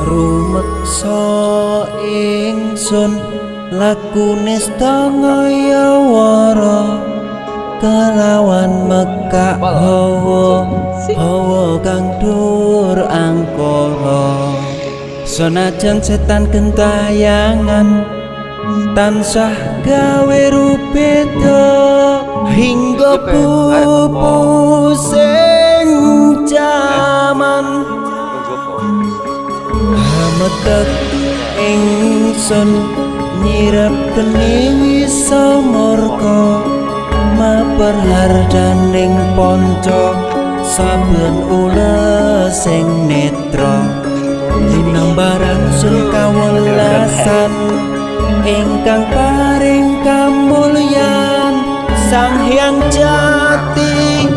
rumeksa ingsun lakune stangaya wara kelawan mekak hawa kang dur angkara senajan setan gentayangan tansah gawe rupeda hingga pupusing jaman hametek ingsun nyirep geni wisamorka maperhardaning panca saben ules sing netra linambaran sun kawelasan ingkang paring kamulyan Sang Hyang Jati